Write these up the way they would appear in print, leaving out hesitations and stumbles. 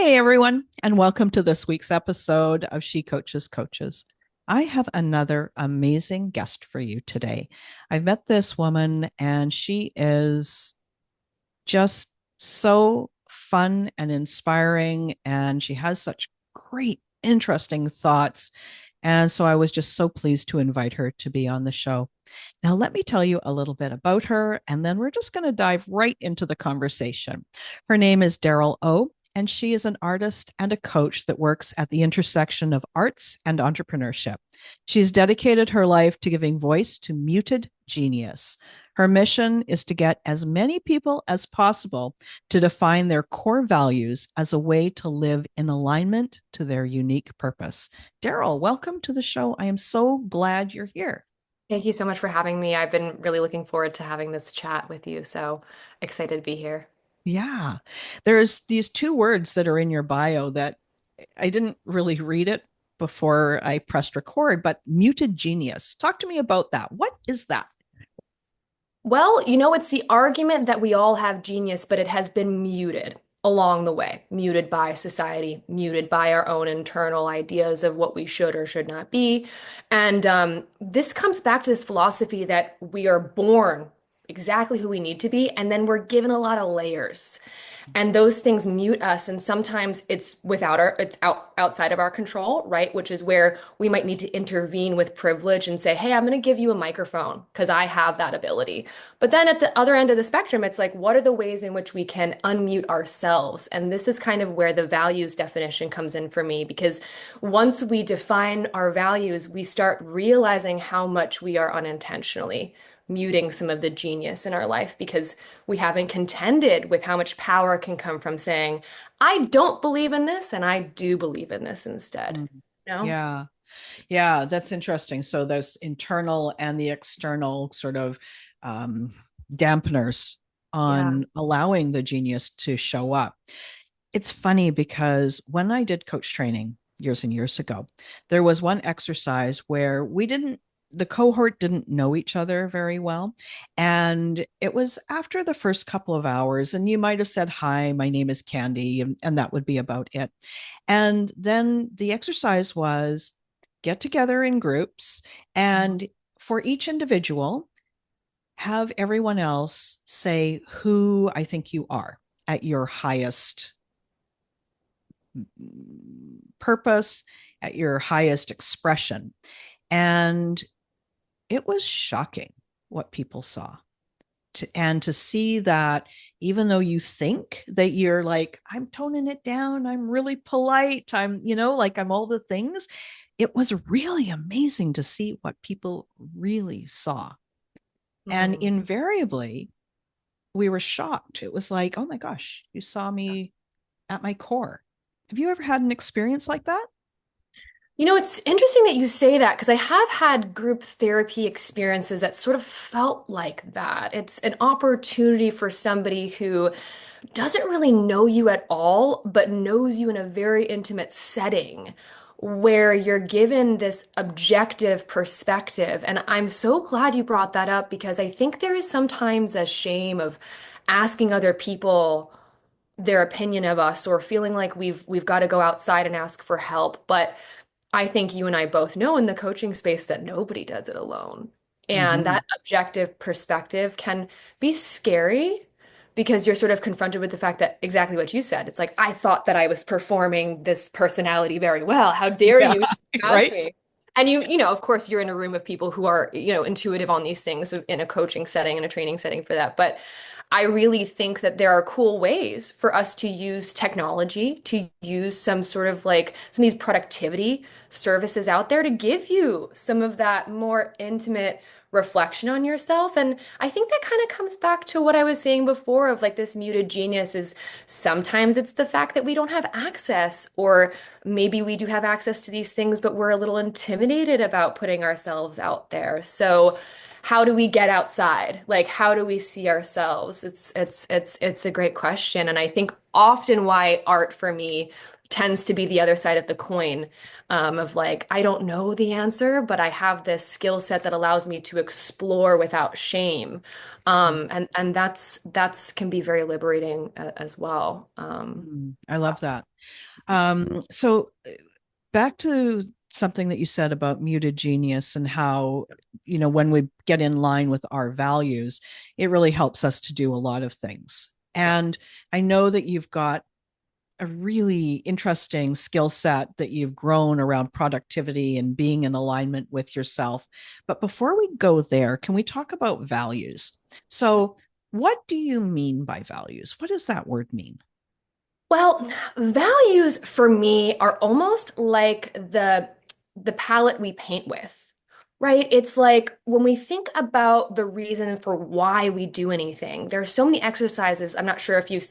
Hey, everyone, and welcome to this week's episode of She Coaches Coaches. I have another amazing guest for you today. I've met this woman, and she is just so fun and inspiring, and she has such great, interesting thoughts. And so I was just so pleased to invite her to be on the show. Now, let me tell you a little bit about her, and then we're just going to dive right into the conversation. Her name is Daryl Oh, and she is an artist and a coach that works at the intersection of arts and entrepreneurship. She's dedicated her life to giving voice to muted genius. Her mission is to get as many people as possible to define their core values as a way to live in alignment to their unique purpose. Daryl, welcome to the show. I am so glad you're here. Thank you so much for having me. I've been really looking forward to having this chat with you. So excited to be here. Yeah. There's these two words that are in your bio that I didn't really read it before I pressed record, but muted genius. Talk to me about that. What is that? Well, it's the argument that we all have genius, but it has been muted along the way, muted by society, muted by our own internal ideas of what we should or should not be. And this comes back to this philosophy that we are born exactly who we need to be, and then we're given a lot of layers. And those things mute us, and sometimes it's outside of our control, right? Which is where we might need to intervene with privilege and say, hey, I'm going to give you a microphone because I have that ability. But then at the other end of the spectrum, it's like, what are the ways in which we can unmute ourselves? And this is kind of where the values definition comes in for me, because once we define our values, we start realizing how much we are unintentionally muting some of the genius in our life because we haven't contended with how much power can come from saying, I don't believe in this and I do believe in this instead. Mm. No? Yeah. Yeah, that's interesting. So there's internal and the external sort of um, dampeners Yeah. on allowing the genius to show up. It's funny because when I did coach training years and years ago, there was one exercise where the cohort didn't know each other very well. And it was after the first couple of hours, and you might have said, Hi, my name is Candy, and that would be about it. And then the exercise was get together in groups, and for each individual, have everyone else say who I think you are at your highest purpose, at your highest expression. And it was shocking what people saw. And to see that even though you think that you're like, I'm toning it down, I'm really polite, like I'm all the things, it was really amazing to see what people really saw. And Mhm. invariably, we were shocked. It was like, oh my gosh, you saw me at my core. Have you ever had an experience like that? It's interesting that you say that because I have had group therapy experiences that sort of felt like that. It's an opportunity for somebody who doesn't really know you at all, but knows you in a very intimate setting where you're given this objective perspective. And I'm so glad you brought that up because I think there is sometimes a shame of asking other people their opinion of us or feeling like we've got to go outside and ask for help. But I think you and I both know in the coaching space that nobody does it alone. And Mm-hmm. that objective perspective can be scary because you're sort of confronted with the fact that exactly what you said. It's like, I thought that I was performing this personality very well. How dare Yeah, you ask right. me? And of course, you're in a room of people who are, intuitive on these things in a coaching setting, in a training setting for that. But I really think that there are cool ways for us to use technology, to use some sort of like some of these productivity services out there to give you some of that more intimate reflection on yourself. And I think that kind of comes back to what I was saying before of like this muted genius is sometimes it's the fact that we don't have access, or maybe we do have access to these things, but we're a little intimidated about putting ourselves out there. So how do we get outside? Like, how do we see ourselves? It's a great question. And I think often why art for me tends to be the other side of the coin, of like, I don't know the answer, but I have this skill set that allows me to explore without shame. And that's can be very liberating as well. I love that. So back to something that you said about muted genius and how, when we get in line with our values, it really helps us to do a lot of things. And I know that you've got a really interesting skill set that you've grown around productivity and being in alignment with yourself. But before we go there, can we talk about values? So, what do you mean by values? What does that word mean? Well, values for me are almost like the palette we paint with, right? It's like when we think about the reason for why we do anything, there are so many exercises. I'm not sure if you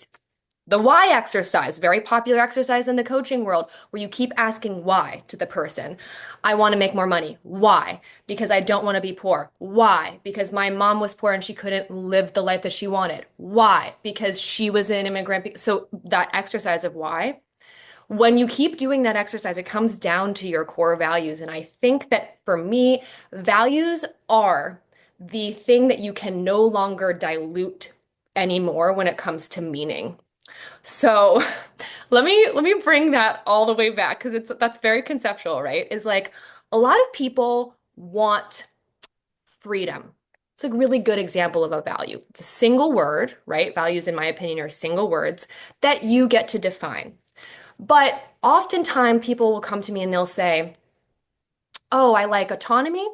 the why exercise, very popular exercise in the coaching world, where you keep asking why to the person. I want to make more money. Why? Because I don't want to be poor. Why? Because my mom was poor and she couldn't live the life that she wanted. Why? Because she was an immigrant. So that exercise of why, when you keep doing that exercise, it comes down to your core values. And I think that for me, values are the thing that you can no longer dilute anymore when it comes to meaning. So let me bring that all the way back because it's that's very conceptual, right? Is like a lot of people want freedom. It's a really good example of a value. It's a single word, right? Values, in my opinion, are single words that you get to define. But oftentimes people will come to me and they'll say, "Oh, I like autonomy,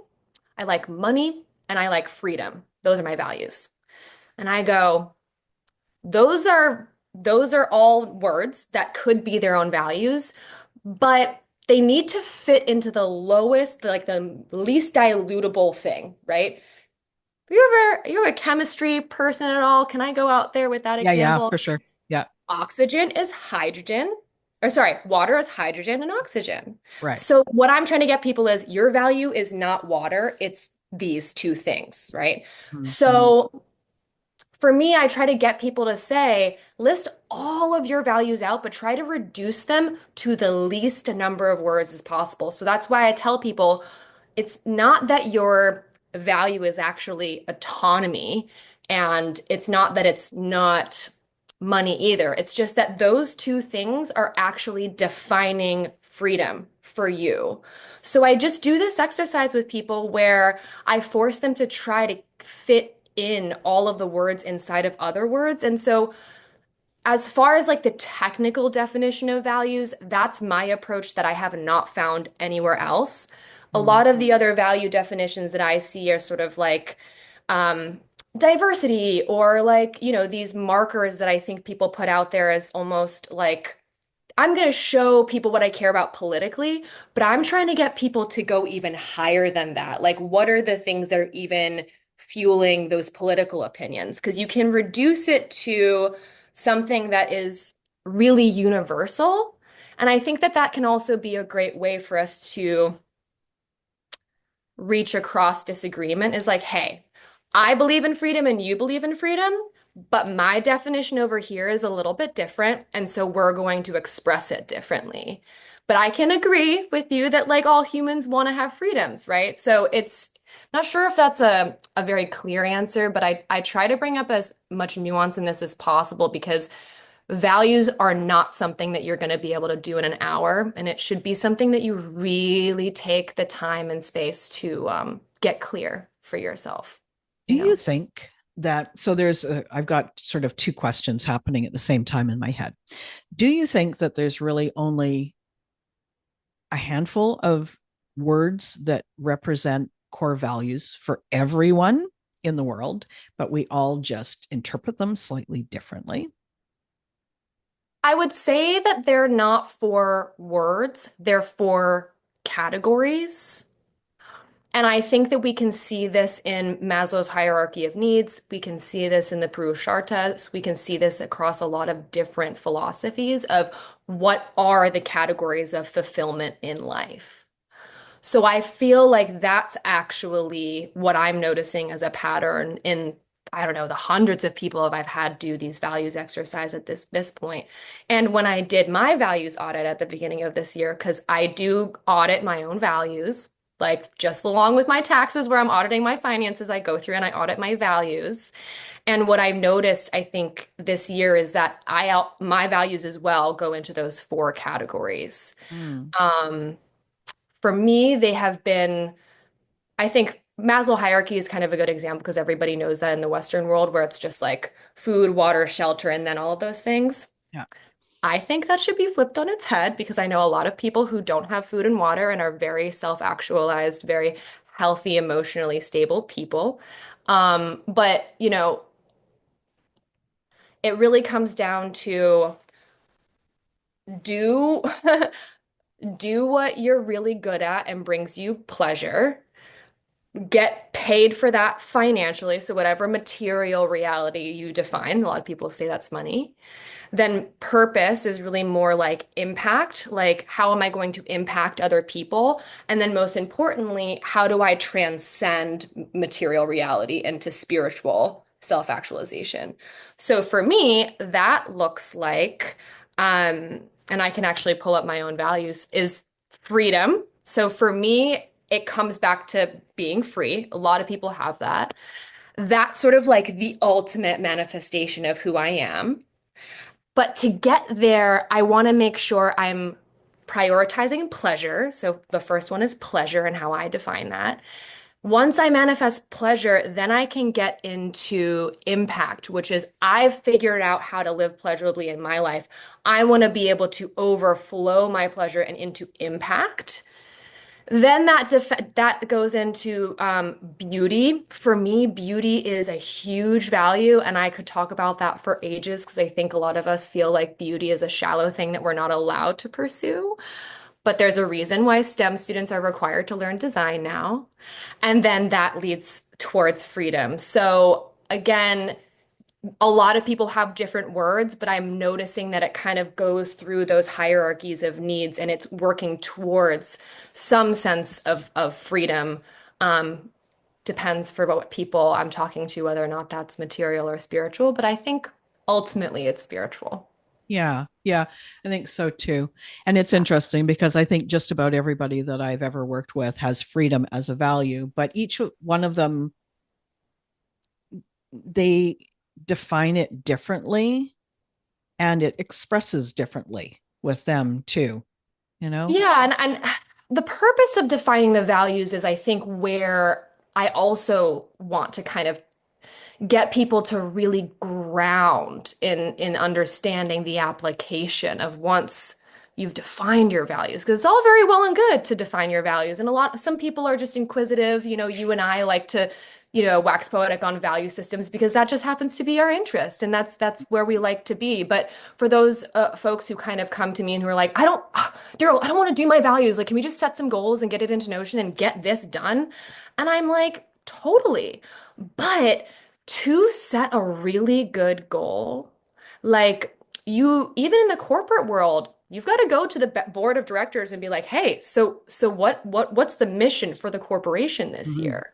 I like money, and I like freedom. Those are my values." And I go, those are all words that could be their own values, but they need to fit into the lowest, like the least dilutable thing, right? You're a chemistry person at all? Can I go out there with that Yeah, yeah, example? for sure. Yeah, Oxygen is hydrogen, or sorry, water is hydrogen and oxygen. right. So what I'm trying to get people is your value is not water, it's these two things, right? Mm-hmm. So for me, I try to get people to say, list all of your values out, but try to reduce them to the least number of words as possible. So that's why I tell people it's not that your value is actually autonomy, and it's not that it's not money either. It's just that those two things are actually defining freedom for you. So I just do this exercise with people where I force them to try to fit in all of the words inside of other words. And so as far as like the technical definition of values, that's my approach that I have not found anywhere else. A Mm-hmm. lot of the other value definitions that I see are sort of like um, diversity, or like, these markers that I think people put out there as almost like, I'm going to show people what I care about politically, but I'm trying to get people to go even higher than that. Like, what are the things that are even fueling those political opinions? Because you can reduce it to something that is really universal. And I think that that can also be a great way for us to reach across disagreement is like, hey, I believe in freedom and you believe in freedom, but my definition over here is a little bit different. And so we're going to express it differently. But I can agree with you that like all humans want to have freedoms, right? So it's not sure if that's a very clear answer, but I try to bring up as much nuance in this as possible because values are not something that you're going to be able to do in an hour, and it should be something that you really take the time and space to get clear for yourself, Do you you know? think that, I've got sort of two questions happening at the same time in my head. Do you think that there's really only a handful of words that represent core values for everyone in the world, but we all just interpret them slightly differently? I would say that they're not for words, they're for categories. And I think that we can see this in Maslow's hierarchy of needs. We can see this in the Purusharthas. We can see this across a lot of different philosophies of what are the categories of fulfillment in life. So I feel like that's actually what I'm noticing as a pattern in I don't know, the hundreds of people I've had do these values exercise at this point. And when I did my values audit at the beginning of this year, because I do audit my own values, like just along with my taxes where I'm auditing my finances, I go through and I audit my values. And what I've noticed, I think, this year is that my values as well go into those four categories. Mm. Um, for me, they have been, I think Maslow hierarchy is kind of a good example because everybody knows that in the Western world where it's just like food, water, shelter, and then all of those things. Yeah. I think that should be flipped on its head because I know a lot of people who don't have food and water and are very self-actualized, very healthy, emotionally stable people. But, it really comes down to do do what you're really good at and brings you pleasure. Get paid for that financially. So whatever material reality you define, a lot of people say that's money. Then purpose is really more like impact, like how am I going to impact other people? And then most importantly, how do I transcend material reality into spiritual self-actualization? So for me, that looks like, and I can actually pull up my own values, is freedom. So for me, it comes back to being free. A lot of people have that. That's sort of like the ultimate manifestation of who I am. But to get there, I want to make sure I'm prioritizing pleasure. So the first one is pleasure and how I define that. Once I manifest pleasure, then I can get into impact, which is I've figured out how to live pleasurably in my life. I want to be able to overflow my pleasure and into impact. Then that goes into beauty. For me, beauty is a huge value, and I could talk about that for ages because I think a lot of us feel like beauty is a shallow thing that we're not allowed to pursue. But there's a reason why STEM students are required to learn design now, and then that leads towards freedom. So again, a lot of people have different words, but I'm noticing that it kind of goes through those hierarchies of needs and it's working towards some sense of freedom. Um, Depends for what people I'm talking to, whether or not that's material or spiritual, but I think ultimately it's spiritual. Yeah, yeah, I think so too. And it's interesting because I think just about everybody that I've ever worked with has freedom as a value, but each one of them, they define it differently and it expresses differently with them too, you know? Yeah, and the purpose of defining the values is, I think, where I also want to kind of get people to really ground in understanding the application of once you've defined your values because it's all very well and good to define your values and some people are just inquisitive, you and I like to wax poetic on value systems because that just happens to be our interest and that's where we like to be. But for those folks who kind of come to me and who are like, Daryl, I don't want to do my values, like can we just set some goals and get it into Notion and get this done? And I'm like, totally. But to set a really good goal, like even in the corporate world, you've got to go to the board of directors and be like, "Hey, so what's the mission for the corporation this Mm-hmm. year?"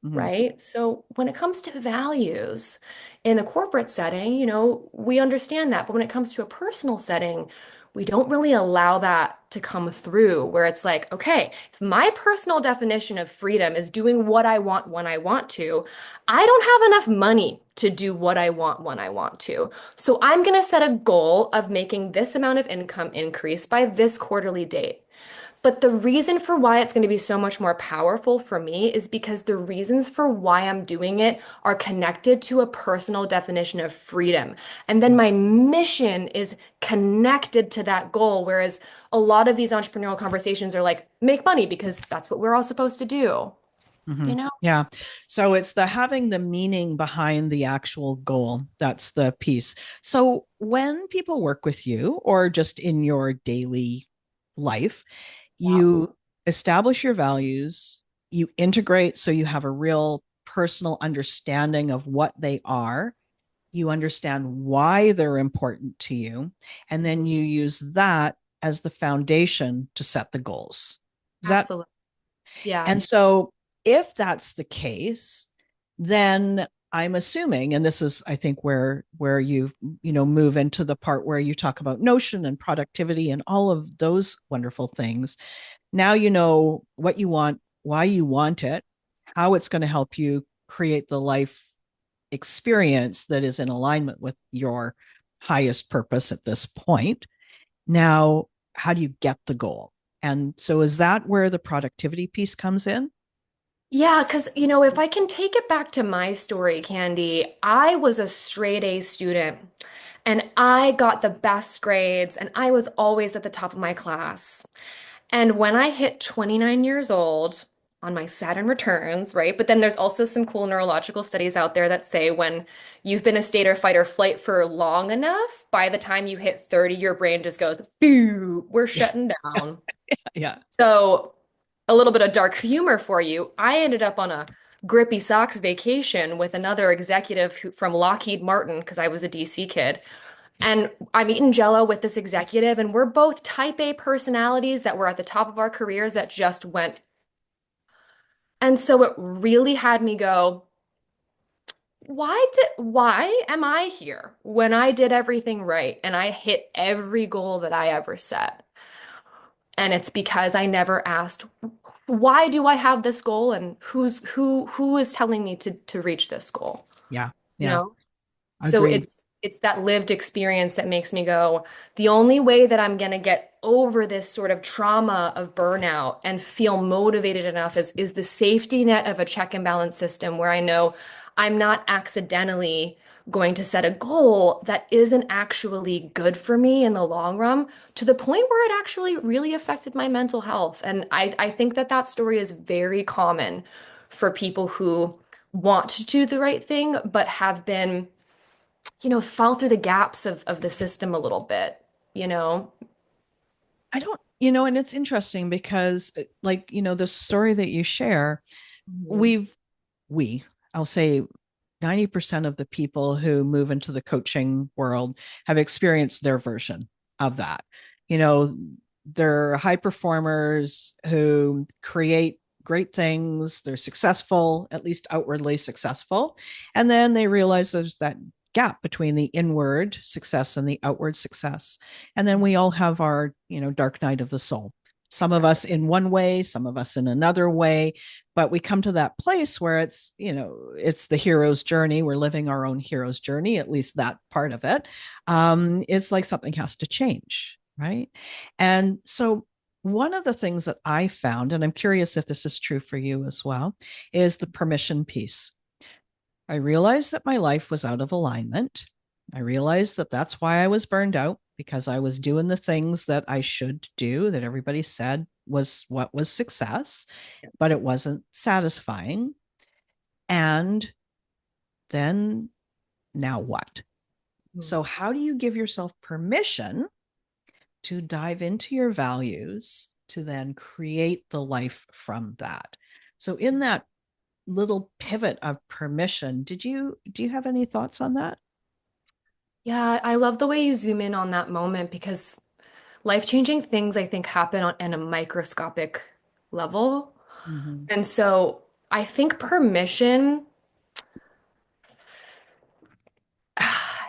Mm-hmm. Right? So when it comes to values in the corporate setting, we understand that. But when it comes to a personal setting, we don't really allow that to come through where it's like, okay, if my personal definition of freedom is doing what I want when I want to, I don't have enough money to do what I want when I want to. So I'm going to set a goal of making this amount of income increase by this quarterly date. But the reason for why it's going to be so much more powerful for me is because the reasons for why I'm doing it are connected to a personal definition of freedom. And then my mission is connected to that goal. Whereas a lot of these entrepreneurial conversations are like, make money because that's what we're all supposed to do, Mm-hmm. you know? Yeah. So it's the having the meaning behind the actual goal. That's the piece. So when people work with you or just in your daily life, Yeah. you establish your values, you integrate so you have a real personal understanding of what they are, you understand why they're important to you, and then Mhm. you use that as the foundation to set the goals. Is that Absolutely. Yeah. and so if that's the case, then I'm assuming, and this is, I think, where you move into the part where you talk about notion and productivity and all of those wonderful things. Now you know what you want, why you want it, how it's going to help you create the life experience that is in alignment with your highest purpose at this point. Now, how do you get the goal? And so is that where the productivity piece comes in? Yeah, because, if I can take it back to my story, Candy, I was a straight A student and I got the best grades and I was always at the top of my class. And when I hit 29 years old on my Saturn returns, right? But then there's also some cool neurological studies out there that say when you've been a state or fight or flight for long enough, by the time you hit 30, your brain just goes, boo, we're shutting down. Yeah. So, a little bit of dark humor for you. I ended up on a Grippy Socks vacation with another executive from Lockheed Martin because I was a DC kid. And I'm eating Jello with this executive, and we're both type A personalities that were at the top of our careers that just went. And so it really had me go, why am I here when I did everything right and I hit every goal that I ever set? And it's because I never asked, why do I have this goal and who is telling me to reach this goal? Yeah. You Yeah. know? So Agreed. it's that lived experience that makes me go, the only way that I'm gonna get over this sort of trauma of burnout and feel motivated enough is the safety net of a check and balance system where I know I'm not accidentally going to set a goal that isn't actually good for me in the long run to the point where it actually really affected my mental health. And I think that that story is very common for people who want to do the right thing, but have been fall through the gaps of the system a little bit, you know? I don't, and it's interesting because, like, the story that you share, Mhm. we've, I'll say 90% of the people who move into the coaching world have experienced their version of that. You know, they're high performers who create great things, they're successful, at least outwardly successful. And then they realize there's that gap between the inward success and the outward success. And then we all have our, dark night of the soul. Some of us Exactly. in one way, some of us in another way, but we come to that place where it's the hero's journey. We're living our own hero's journey, at least that part of it. It's like something has to change, right? And so one of the things that I found, and I'm curious if this is true for you as well, is the permission piece. I realized that my life was out of alignment. I realized that that's why I was burned out, because I was doing the things that I should do, that everybody said was what was success, but it wasn't satisfying. And then now what? Mhm. So, how do you give yourself permission to dive into your values to then create the life from that? So, in that little pivot of permission, do you have any thoughts on that? Yeah, I love the way you zoom in on that moment because life-changing things I think happen on a microscopic level. Mm-hmm. And so I think permission,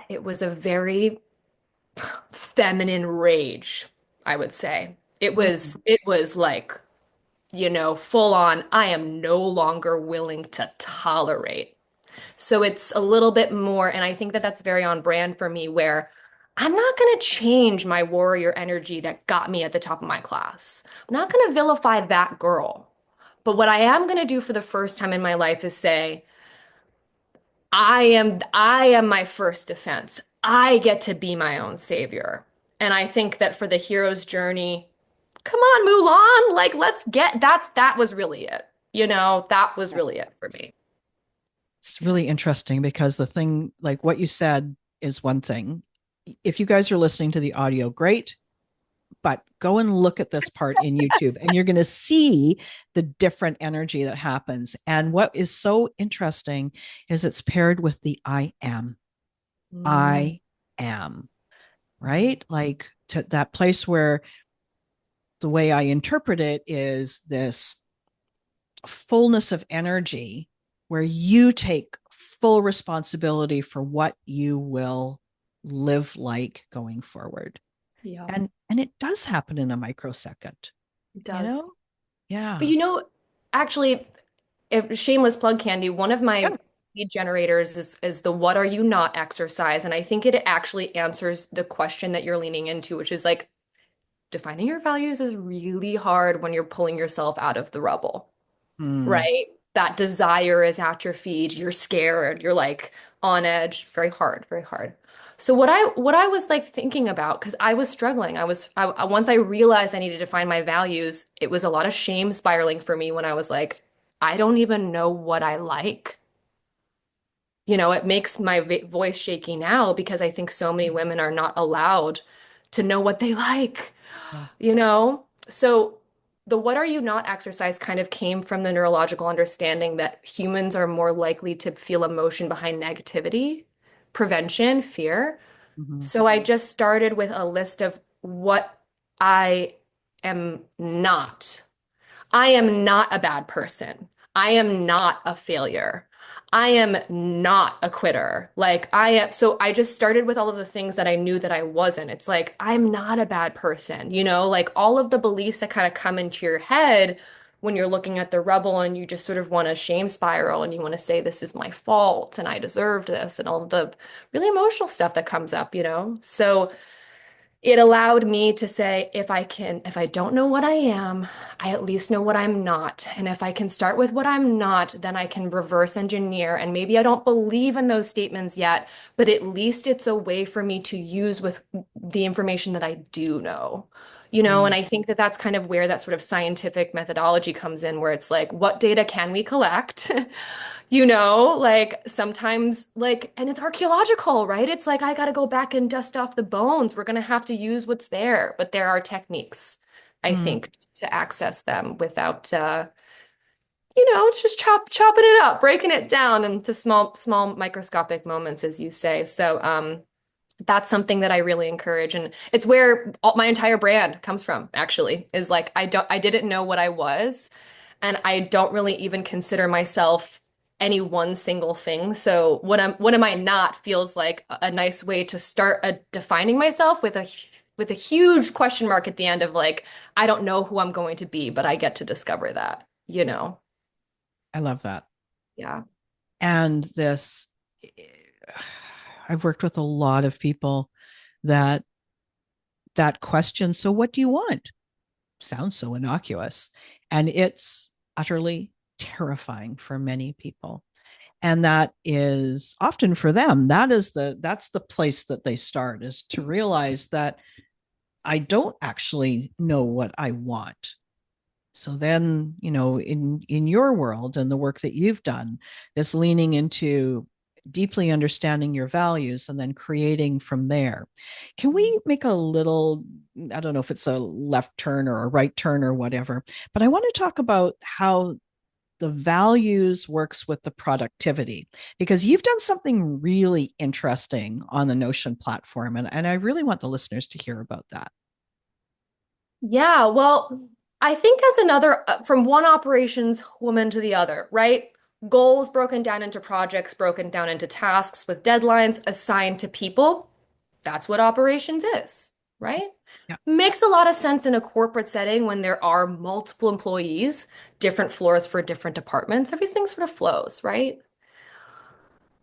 it was a very feminine rage, I would say. It Mm-hmm. was it was like, full on, I am no longer willing to tolerate. So it's a little bit more, and I think that that's very on brand for me, where I'm not going to change my warrior energy that got me at the top of my class. I'm not going to vilify that girl. But what I am going to do for the first time in my life is say, I am my first defense. I get to be my own savior. And I think that for the hero's journey, come on, Mulan, like that was really it. That was really it for me. It's really interesting because the thing, like what you said, is one thing. If you guys are listening to the audio, great, but go and look at this part in YouTube and you're going to see the different energy that happens. And what is so interesting is it's paired with the I am. Mm. I am, right? Like to that place where the way I interpret it is this fullness of energy where you take full responsibility for what you will live like going forward. Yeah, And it does happen in a microsecond, it you does. know? But Yeah. actually, if shameless plug candy, one of Yeah. my lead generators is the what are you not exercise. And I think it actually answers the question that you're leaning into, which is like defining your values is really hard when you're pulling yourself out of the rubble. Mm, Right? That desire is atrophied. You're scared. You're like on edge. Very hard, very hard. So what I was like thinking about, because I was struggling. Once I realized I needed to find my values, it was a lot of shame spiraling for me when I was like, I don't even know what I like. It makes my voice shaky now because I think so many women are not allowed to know what they like. yeah. So the what are you not exercise kind of came from the neurological understanding that humans are more likely to feel emotion behind negativity, prevention, fear. Mhm. So I just started with a list of what I am not. I am not a bad person. I am not a failure. I am not a quitter. So I just started with all of the things that I knew that I wasn't. It's like, I'm not a bad person, like all of the beliefs that kind of come into your head when you're looking at the rubble and you just sort of want to shame spiral and you want to say, this is my fault and I deserved this and all of the really emotional stuff that comes up. So it allowed me to say, if I don't know what I am, I at least know what I'm not. And if I can start with what I'm not, then I can reverse engineer. And maybe I don't believe in those statements yet, but at least it's a way for me to use with the information that I do know. And Mm, I think that that's kind of where that sort of scientific methodology comes in, where it's like, what data can we collect? Like sometimes and it's archaeological, right? It's like I got to go back and dust off the bones. We're going to have to use what's there, but there are techniques, I mm. think, to access them without it's just chopping it up, breaking it down into small microscopic moments, as you say. So that's something that I really encourage. And it's where my entire brand comes from, actually, is like I didn't know what I was, and I don't really even consider myself any one single thing. So what am I not feels like a nice way to start defining myself with a huge question mark at the end of like, I don't know who I'm going to be, but I get to discover that. I love that. Yeah. And I've worked with a lot of people that that question, so what do you want? Sounds so innocuous. And it's utterly terrifying for many people. And that is often for them, that's the place that they start, is to realize that I don't actually know what I want. So then, in your world and the work that you've done, this leaning into deeply understanding your values and then creating from there. Can we make a little, I don't know if it's a left turn or a right turn or whatever, but I want to talk about how the values works with the productivity, because you've done something really interesting on the Notion platform, and I really want the listeners to hear about that. Yeah, well, I think as another from one operations woman to the other, right? Goals broken down into projects, broken down into tasks with deadlines assigned to people. That's what operations is, right? Yeah. Makes a lot of sense in a corporate setting when there are multiple employees, different floors for different departments. Everything sort of flows, right?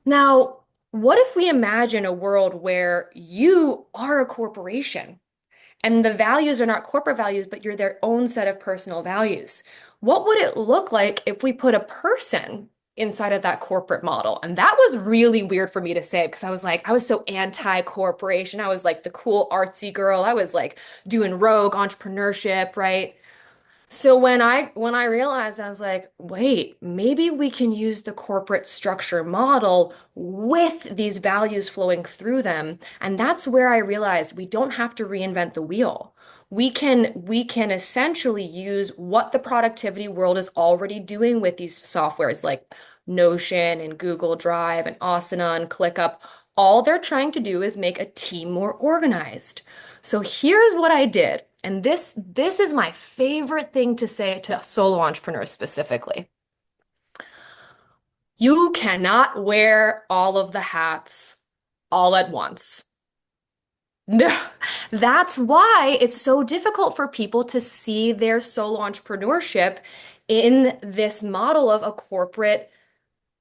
Now, what if we imagine a world where you are a corporation? And the values are not corporate values, but you're their own set of personal values. What would it look like if we put a person inside of that corporate model? And that was really weird for me to say because I was so anti-corporation. I was like the cool artsy girl. I was like doing rogue entrepreneurship, right? So when I realized, I was like, wait, maybe we can use the corporate structure model with these values flowing through them. And that's where I realized we don't have to reinvent the wheel. We can essentially use what the productivity world is already doing with these softwares like Notion and Google Drive and Asana and ClickUp. All they're trying to do is make a team more organized. So here's what I did. And this is my favorite thing to say to solo entrepreneurs specifically. You cannot wear all of the hats all at once. No, that's why it's so difficult for people to see their solo entrepreneurship in this model of a corporate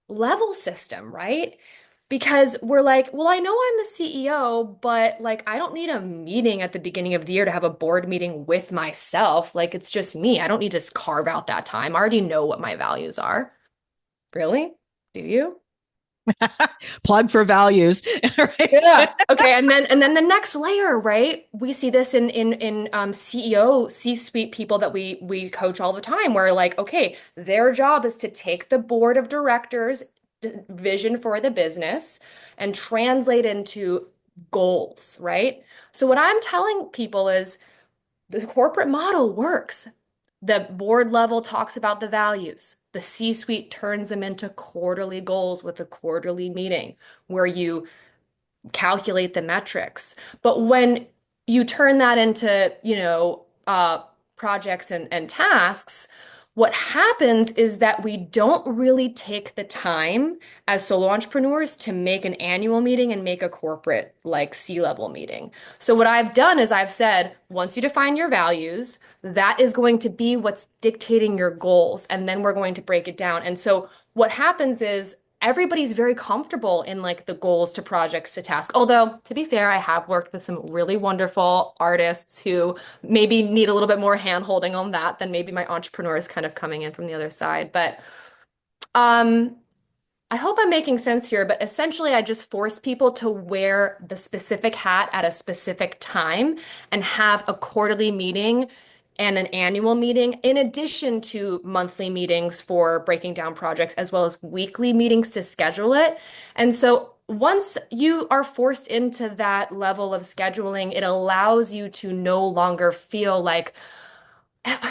level system, right? Because we're like, well, I know I'm the CEO, but like, I don't need a meeting at the beginning of the year to have a board meeting with myself. Like, it's just me. I don't need to carve out that time. I already know what my values are. Really? Do you? Plug for values, right? Yeah. Okay. And then the next layer, right? We see this in CEO, C-suite people that we coach all the time, where like, okay, their job is to take the board of directors vision for the business and translate into goals, right? So what I'm telling people is the corporate model works. The board level talks about the values. The C-suite turns them into quarterly goals with a quarterly meeting where you calculate the metrics. But when you turn that into, projects and tasks, what happens is that we don't really take the time as solo entrepreneurs to make an annual meeting and make a corporate like C-level meeting. So what I've done is I've said, once you define your values, that is going to be what's dictating your goals, and then we're going to break it down. And so what happens is everybody's very comfortable in like the goals to projects to tasks. Although, to be fair, I have worked with some really wonderful artists who maybe need a little bit more hand holding on that than maybe my entrepreneurs kind of coming in from the other side. But um, I hope I'm making sense here, but essentially, I just force people to wear the specific hat at a specific time and have a quarterly meeting and an annual meeting, in addition to monthly meetings for breaking down projects, as well as weekly meetings to schedule it. And so once you are forced into that level of scheduling, it allows you to no longer feel like,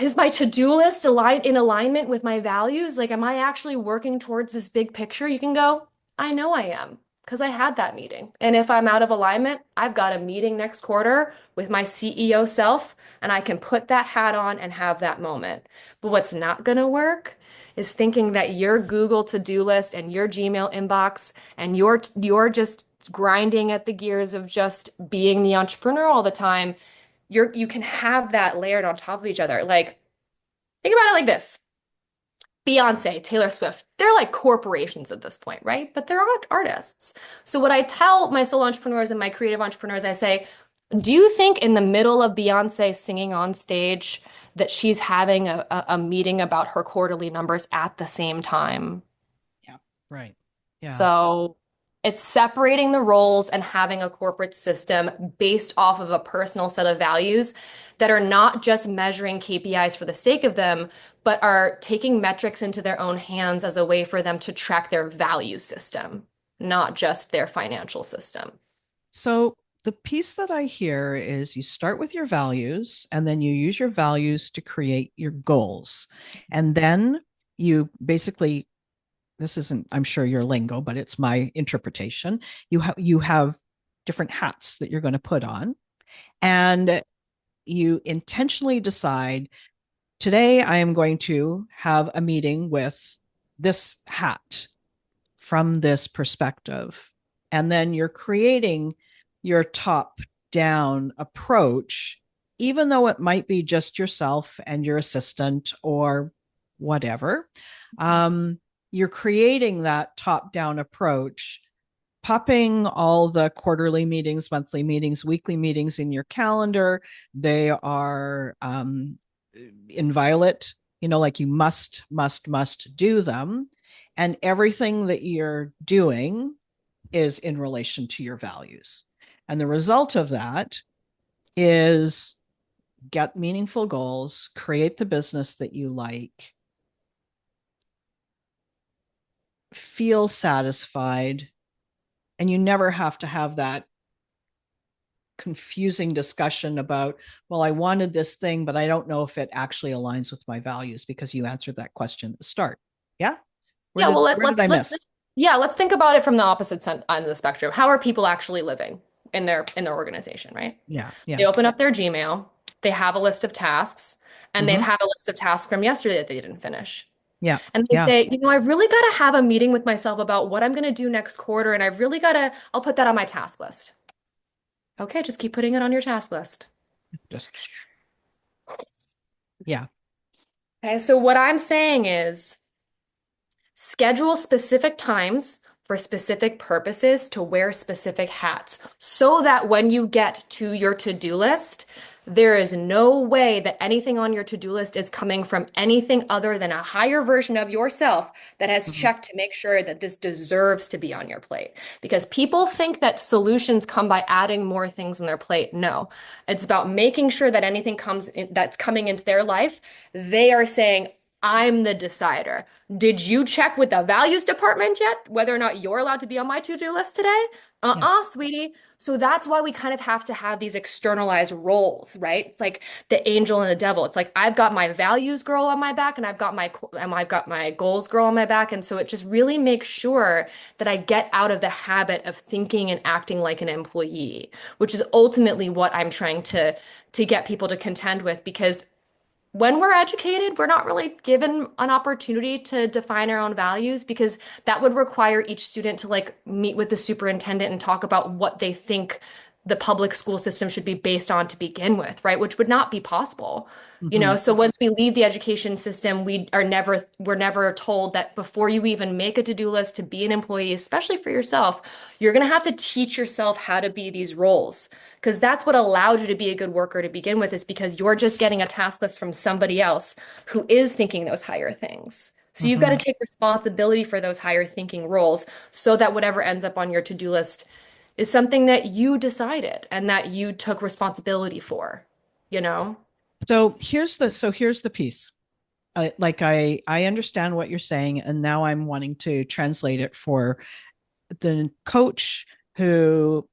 is my to-do list aligned in alignment with my values? Like, am I actually working towards this big picture? You can go, I know I am, because I had that meeting. And if I'm out of alignment, I've got a meeting next quarter with my CEO self, and I can put that hat on and have that moment. But what's not going to work is thinking that your Google to-do list and your Gmail inbox and you're just grinding at the gears of just being the entrepreneur all the time. You can have that layered on top of each other. Like, think about it like this. Beyonce, Taylor Swift, they're like corporations at this point, right? But they're artists. So what I tell my solo entrepreneurs and my creative entrepreneurs, I say, do you think in the middle of Beyonce singing on stage that she's having a meeting about her quarterly numbers at the same time? Yeah. Right. Yeah. So it's separating the roles and having a corporate system based off of a personal set of values that are not just measuring KPIs for the sake of them, but are taking metrics into their own hands as a way for them to track their value system, not just their financial system. So the piece that I hear is you start with your values and then you use your values to create your goals. And then you basically, this isn't, I'm sure, your lingo, but it's my interpretation. You have different hats that you're going to put on, and you intentionally decide, today I am going to have a meeting with this hat from this perspective. And then you're creating your top down approach, even though it might be just yourself and your assistant or whatever. You're creating that top down approach, popping all the quarterly meetings, monthly meetings, weekly meetings in your calendar. They are inviolate, like you must do them. And everything that you're doing is in relation to your values. And the result of that is get meaningful goals, create the business that you like, feel satisfied, and you never have to have that confusing discussion about, well, I wanted this thing, but I don't know if it actually aligns with my values, because you answered that question at the start. Yeah. Where Yeah, did well, where did I miss? let's think about it from the opposite end of the spectrum. How are people actually living in their organization, right? Yeah. They Yeah. open up their Gmail, they have a list of tasks, and they've Mm-hmm. had a list of tasks from yesterday that they didn't finish. Yeah. And they Yeah. say, I've really got to have a meeting with myself about what I'm going to do next quarter. And I've really got to, I'll put that on my task list. Okay, just keep putting it on your task list. Just, yeah. Okay, so what I'm saying is schedule specific times for specific purposes to wear specific hats so that when you get to your to-do list, there is no way that anything on your to-do list is coming from anything other than a higher version of yourself that has Mhm. checked to make sure that this deserves to be on your plate. Because people think that solutions come by adding more things on their plate. No, it's about making sure that anything comes in, that's coming into their life, they are saying, I'm the decider. Did you check with the values department yet whether or not you're allowed to be on my to-do list today? Yeah. Sweetie. So that's why we kind of have to have these externalized roles, right? It's like the angel and the devil. It's like I've got my values girl on my back and I've got my goals girl on my back. And so it just really makes sure that I get out of the habit of thinking and acting like an employee, which is ultimately what I'm trying to get people to contend with because when we're educated, we're not really given an opportunity to define our own values because that would require each student to like meet with the superintendent and talk about what they think the public school system should be based on to begin with, right? Which would not be possible. Hmm. So once we leave the education system, we're never told that before you even make a to-do list to be an employee, especially for yourself, you're going to have to teach yourself how to be these roles. Because that's what allowed you to be a good worker to begin with, is because you're just getting a task list from somebody else who is thinking those higher things. So you've got to Hmm. take responsibility for those higher thinking roles so that whatever ends up on your to-do list is something that you decided and that you took responsibility for, you know? So here's the piece. I understand what you're saying, and now I'm wanting to translate it for the coach who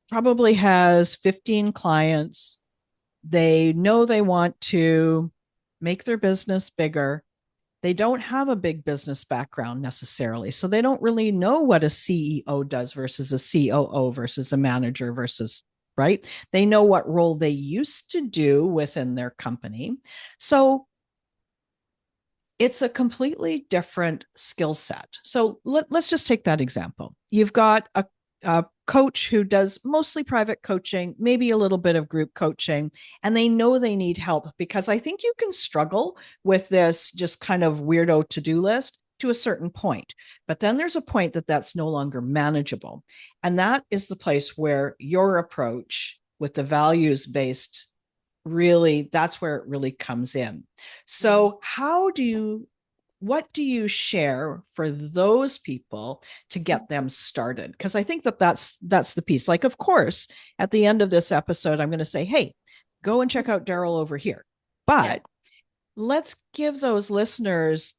probably has 15 clients. They know they want to make their business bigger. They don't have a big business background necessarily. So they don't really know what a CEO does versus a COO versus a manager versus, right? They know what role they used to do within their company. So it's a completely different skill set. So us just take that example. You've got a coach who does mostly private coaching, maybe a little bit of group coaching, and they know they need help because I think you can struggle with this just kind of weirdo to do list to a certain point. But then there's a point that that's no longer manageable. And that is the place where your approach with the values based really, that's where it really comes in. So what do you share for those people to get them started? Because I think that that's the piece. Like, of course, at the end of this episode, I'm going to say, hey, go and check out Daryl over here. Yeah. But let's give those listeners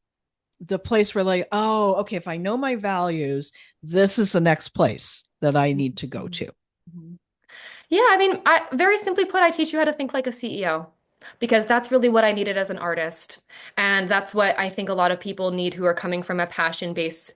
the place where, like, oh, okay, if I know my values, this is the next place that I need to go to. Mhm. Yeah, I mean, I very simply put, I teach you how to think like a CEO because that's really what I needed as an artist. And that's what I think a lot of people need who are coming from a passion-based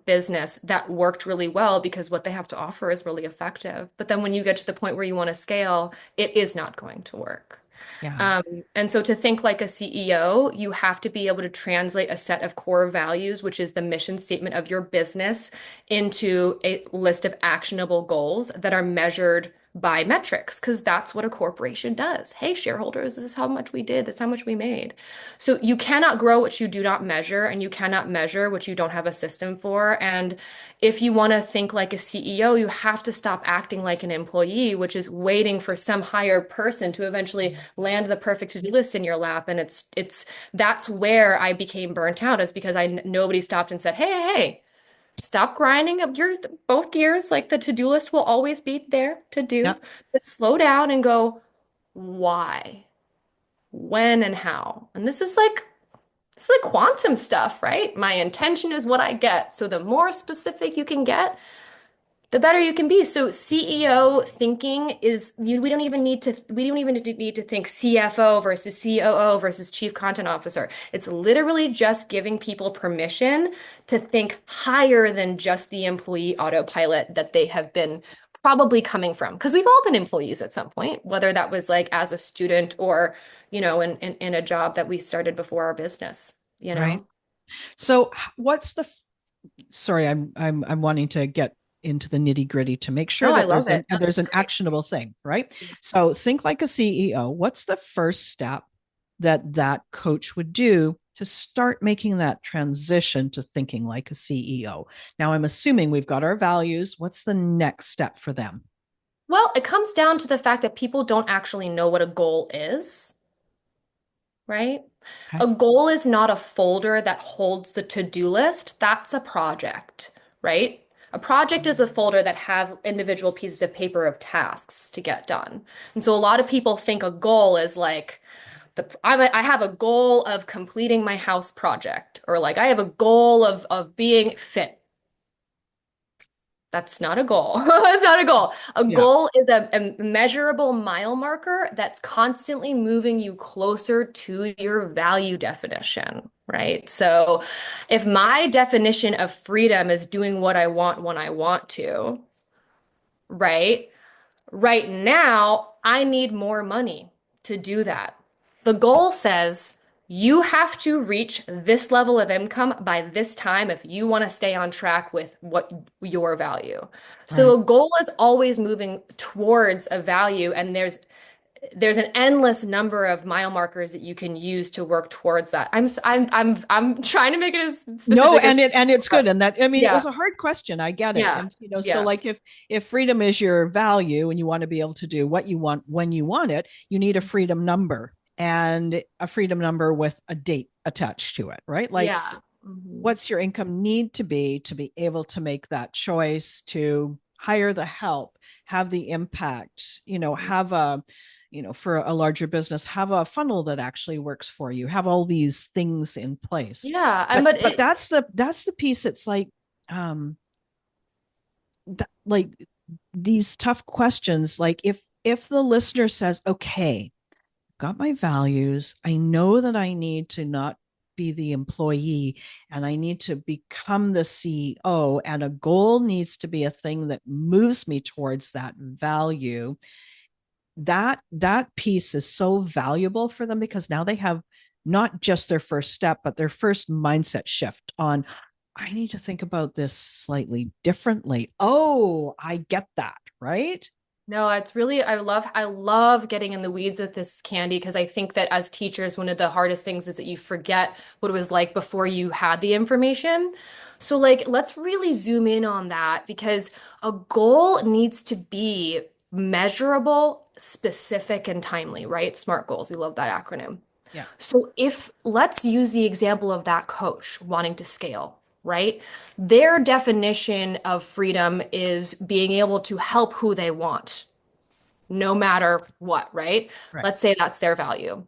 business that worked really well because what they have to offer is really effective. But then when you get to the point where you want to scale, it is not going to work. Yeah. Um, and so to think like a CEO, you have to be able to translate a set of core values, which is the mission statement of your business, into a list of actionable goals that are measured by metrics, because that's what a corporation does. Hey, shareholders, this is how much we did, this is how much we made. So you cannot grow what you do not measure, and you cannot measure what you don't have a system for. And if you want to think like a CEO, you have to stop acting like an employee, which is waiting for some higher person to eventually land the perfect to-do list in your lap. And it's that's where I became burnt out, is because nobody stopped and said, hey, stop grinding up your both gears. Like the to-do list will always be there to Yeah. do, but slow down and go, why, when, and how. And this is like quantum stuff, right? My intention is what I get. So the more specific you can get, the better you can be. So CEO thinking is we don't even need to think CFO versus COO versus Chief Content Officer. It's literally just giving people permission to think higher than just the employee autopilot that they have been probably coming from. Because we've all been employees at some point, whether that was like as a student or, in a job that we started before our business, you Right. know? So what's the sorry, I'm wanting to get into the nitty gritty to make sure No, I that love it. That's there's an great. actionable thing, right? So think like a CEO. What's the first step that that coach would do to start making that transition to thinking like a CEO? Now, I'm assuming we've got our values. What's the next step for them? Well, it comes down to the fact that people don't actually know what a goal is, right? Okay. A goal is not a folder that holds the to-do list. That's a project, right? A project is a folder that have individual pieces of paper of tasks to get done. And so a lot of people think a goal is like I have a goal of completing my house project, or like I have a goal of being fit. That's not a goal. That's not a goal. A Yeah. goal is a measurable mile marker that's constantly moving you closer to your value definition, right? So if my definition of freedom is doing what I want when I want to, right? Right now, I need more money to do that. The goal says you have to reach this level of income by this time if you want to stay on track with what your value. Right. So a goal is always moving towards a value, and there's an endless number of mile markers that you can use to work towards that. I'm trying to make it as No, specific as and it's good. And that, I mean, it yeah, was a hard question. I get it. yeah, And so yeah, like if freedom is your value and you want to be able to do what you want when you want it, you need a freedom number and a freedom number with a date attached to it, right? Like yeah. Mhm. what's your income need to be able to make that choice, to hire the help, have the impact, have a, for a larger business, have a funnel that actually works for you, have all these things in place. Yeah, and but but but it that's the piece. It's like like these tough questions, like if the listener says, okay, got my values. I know that I need to not be the employee and I need to become the CEO, and a goal needs to be a thing that moves me towards that value. That piece is so valuable for them because now they have not just their first step, but their first mindset shift on, I need to think about this slightly differently. Oh, I get that, right? No, it's really I love getting in the weeds with this, Candy, because I think that as teachers, one of the hardest things is that you forget what it was like before you had the information. So like let's really zoom in on that because a goal needs to be measurable, specific, and timely, right? SMART goals. We love that acronym. Yeah. So if let's use the example of that coach wanting to scale, right? Their definition of freedom is being able to help who they want, no matter what, right? Right. Let's say that's their value.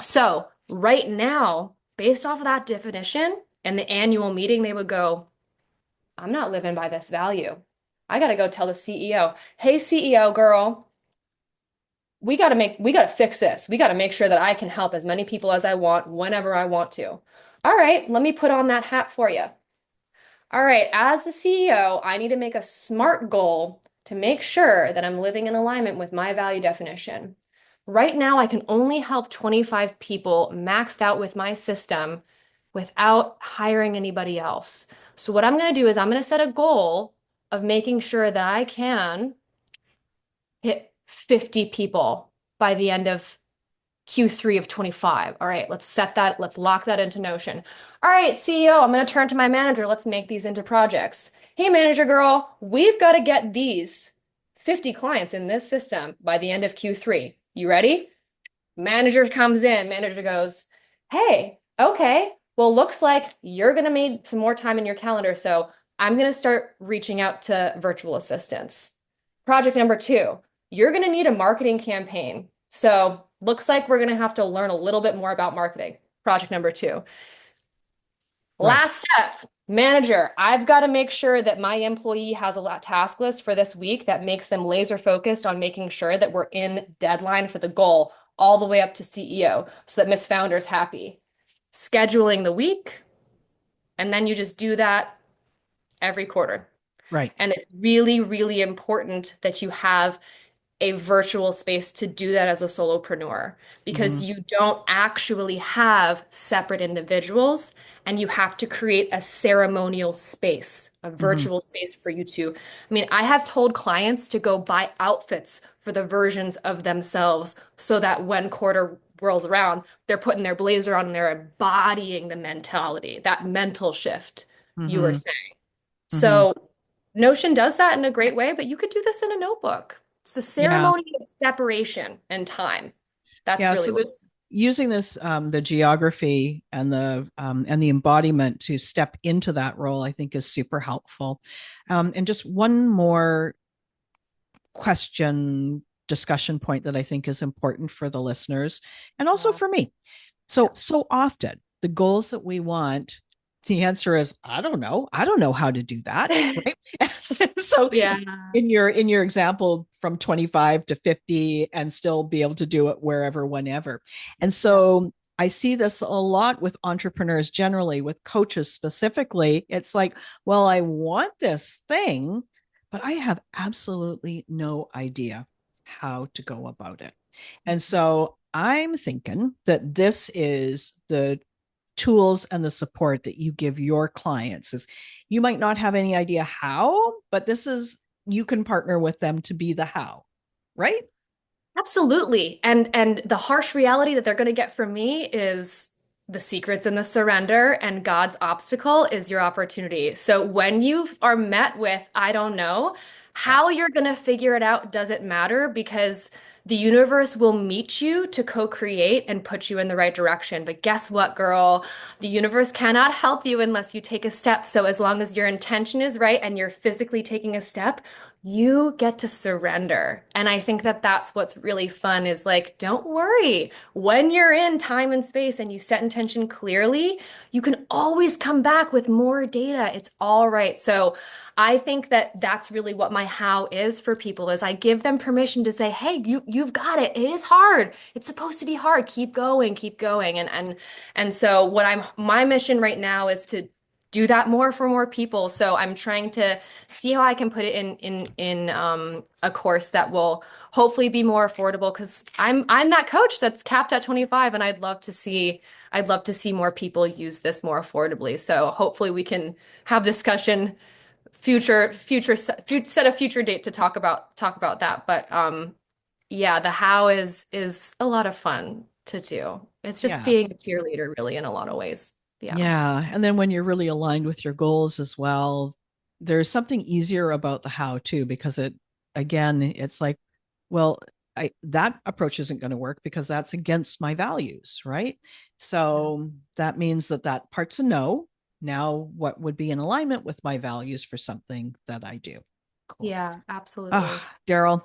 So right now, based off of that definition and the annual meeting, they would go, I'm not living by this value. I got to go tell the CEO, hey, CEO girl, we got to fix this. We got to make sure that I can help as many people as I want whenever I want to. All right, let me put on that hat for you. All right, as the CEO, I need to make a SMART goal to make sure that I'm living in alignment with my value definition. Right now, I can only help 25 people maxed out with my system without hiring anybody else. So, what I'm going to do is I'm going to set a goal of making sure that I can hit 50 people by the end of Q3 of 25. All right, let's set that, let's lock that into Notion. All right, CEO, I'm going to turn to my manager. Let's make these into projects. Hey, manager girl, we've got to get these 50 clients in this system by the end of Q3. You ready? Manager comes in, manager goes, hey, okay, well, looks like you're going to need some more time in your calendar. So I'm going to start reaching out to virtual assistants. Project number two, you're going to need a marketing campaign. So looks like we're going to have to learn a little bit more about marketing. Project number two. Right. Last step, manager, I've got to make sure that my employee has a task list for this week that makes them laser focused on making sure that we're in deadline for the goal all the way up to CEO so that Miss Founder's happy. Scheduling the week, and then you just do that every quarter. Right. And it's really, really important that you have a virtual space to do that as a solopreneur because Mm-hmm. you don't actually have separate individuals and you have to create a ceremonial space, a Mm-hmm. virtual space for you to. I mean, I have told clients to go buy outfits for the versions of themselves so that when quarter whirls around, they're putting their blazer on and they're embodying the mentality, that mental shift you were Mm-hmm. saying. Mm-hmm. So Notion does that in a great way, but you could do this in a notebook. It's the Yeah. ceremony of separation and time. That's Yeah. really So what. this using this the geography and the embodiment to step into that role, I think is super helpful. And just one more question discussion point that I think is important for the listeners and also Yeah. for me. Yeah. So often the goals that we want, the answer is I don't know. I don't know how to do that, right? So Yeah. in your example from 25 to 50 and still be able to do it wherever whenever. And Yeah. so I see this a lot with entrepreneurs generally, with coaches specifically. It's like, well, I want this thing, but I have absolutely no idea how to go about it. And so I'm thinking that this is the tools and the support that you give your clients is you might not have any idea how, but this is you can partner with them to be the how, right? Absolutely. And the harsh reality that they're going to get from me is the secrets in the surrender and God's obstacle is your opportunity. So when you are met with, I don't know, Yeah. how you're going to figure it out doesn't matter because the universe will meet you to co-create and put you in the right direction. But guess what, girl? The universe cannot help you unless you take a step. So as long as your intention is right and you're physically taking a step, you get to surrender. And I think that that's what's really fun is like, don't worry. When you're in time and space and you set intention clearly, you can always come back with more data. It's all right. So I think that that's really what my how is for people is I give them permission to say, "Hey, you've got it. It is hard. It's supposed to be hard. Keep going, keep going." And so what I'm my mission right now is to do that more for more people. So I'm trying to see how I can put it in a course that will hopefully be more affordable because I'm that coach that's capped at 25 and I'd love to see more people use this more affordably. So hopefully we can have discussion set a future date to talk about that. But yeah, the how is a lot of fun to do. It's just Yeah. being a cheerleader really in a lot of ways. Yeah. Yeah. And then when you're really aligned with your goals as well, there's something easier about the how too, because again, it's like, well, that approach isn't going to work because that's against my values, right? Yeah. So that means that part's a no. Now, what would be in alignment with my values for something that I do? Cool. Yeah, Ah, absolutely. Daryl,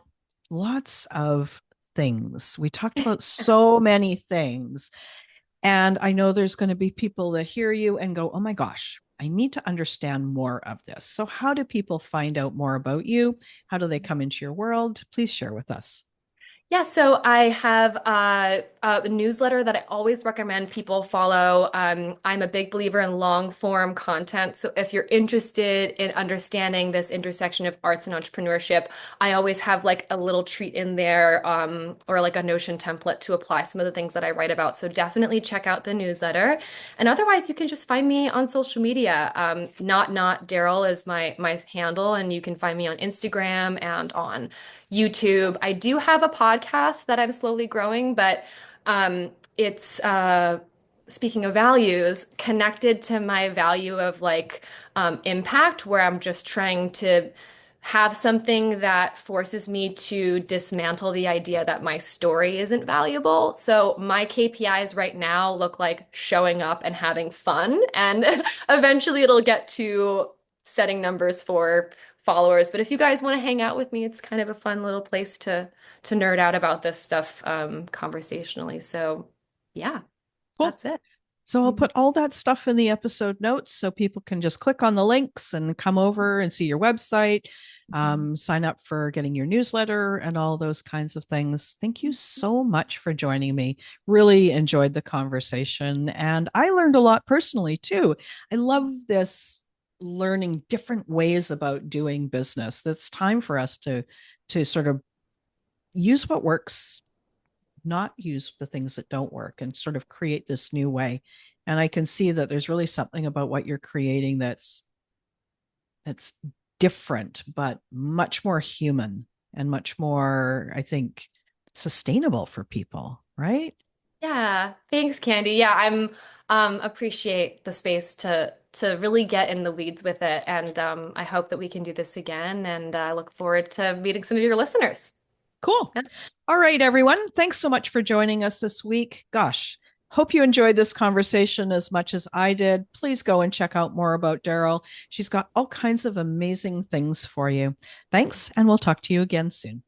lots of things. We talked about so many things. And I know there's going to be people that hear you and go, oh my gosh, I need to understand more of this. So, how do people find out more about you? How do they come into your world? Please share with us. Yeah, so I have a newsletter that I always recommend people follow. I'm a big believer in long form content. So if you're interested in understanding this intersection of arts and entrepreneurship, I always have like a little treat in there or like a Notion template to apply some of the things that I write about. So definitely check out the newsletter. And otherwise, you can just find me on social media. Not Daryl is my handle, and you can find me on Instagram and on YouTube. I do have a podcast that I'm slowly growing, but it's speaking of values, connected to my value of like impact, where I'm just trying to have something that forces me to dismantle the idea that my story isn't valuable. So my KPIs right now look like showing up and having fun, and eventually it'll get to setting numbers for followers. But if you guys want to hang out with me, it's kind of a fun little place to nerd out about this stuff conversationally. So yeah, Cool. that's it. So I'll Mhm. put all that stuff in the episode notes so people can just click on the links and come over and see your website, sign up for getting your newsletter and all those kinds of things. Thank you so much for joining me. Really enjoyed the conversation. And I learned a lot personally too. I love this learning different ways about doing business. It's time for us to sort of use what works, not use the things that don't work, and sort of create this new way. And I can see that there's really something about what you're creating that's different, but much more human and much more, I think, sustainable for people, right? Yeah, thanks, Candy. Yeah, I'm appreciate the space to really get in the weeds with it, and I hope that we can do this again. And I look forward to meeting some of your listeners. Cool. Yeah. All right, everyone. Thanks so much for joining us this week. Gosh, hope you enjoyed this conversation as much as I did. Please go and check out more about Daryl. She's got all kinds of amazing things for you. Thanks, and we'll talk to you again soon.